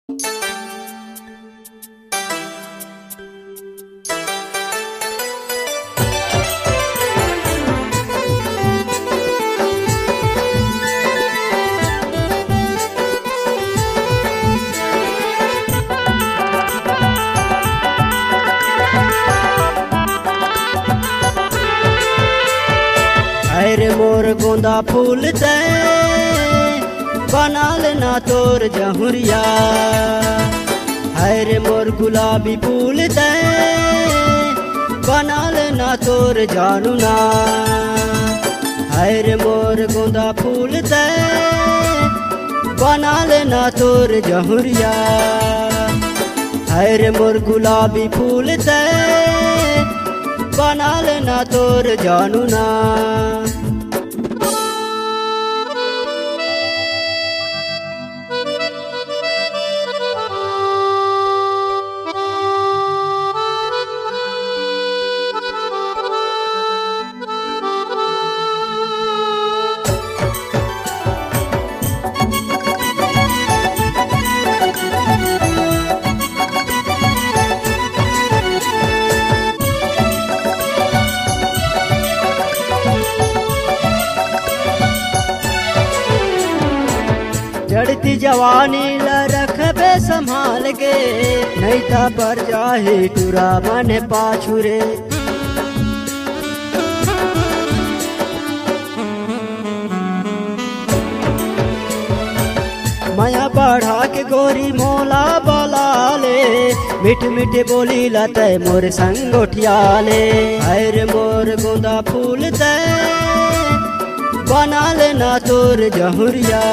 अरे मोर गोंदा फूल ते बनाल ना तोर जहुरिया। अरे मोर गुलाबी फूल ते बनाल ना तोर जानुना। अरे मोर गोंदा फूल ते बनाल ना तोर जहुरिया। अरे मोर गुलाबी फूल ते बनाल ना तोर जानुना। चढ़ती जवानी ला रखबे संभाल के, नहीं था पर जाहे टुरा मन पाछुरे। माया बढ़ा के गोरी मोला बोला ले, मिठ मिठ बोली लते मोर संग उठिया ले। अरे मोर गोंदा फूल ते बनाल ना तोर जहुरिया।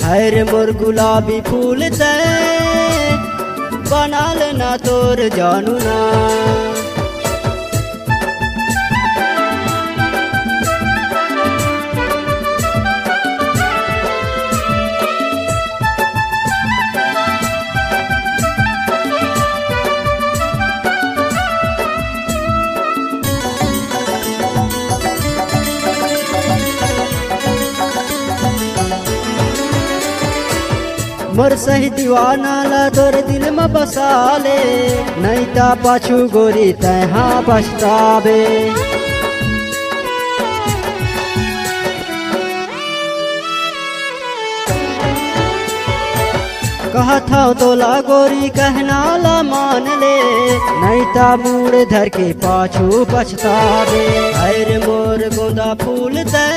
अरे मोर गुलाबी फूल ते बनाल ना तोर जानुना। मोर सही दीवाना ला तोर दिल में बसा ले, नहीं ता पाछू गोरी तहाँ पछतावे। कहा था तोला गोरी कहना ला मान ले, नहीं ता मूड़ धर के पाछू पछतावे। अरे मोर गोंदा फूल ते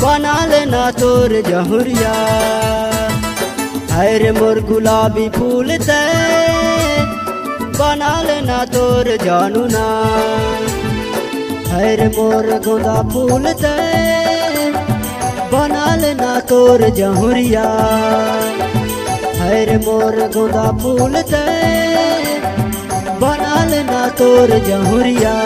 बनाल ना तोर जहुरिया। अरे मोर गुलाबी फूल ते बनाल ना तोर जानुना। अरे मोर गोंदा फूल ते बनाल ना तोर जहुरिया। अरे मोर गोंदा फूल ते बनाल ना तोर जहुरिया।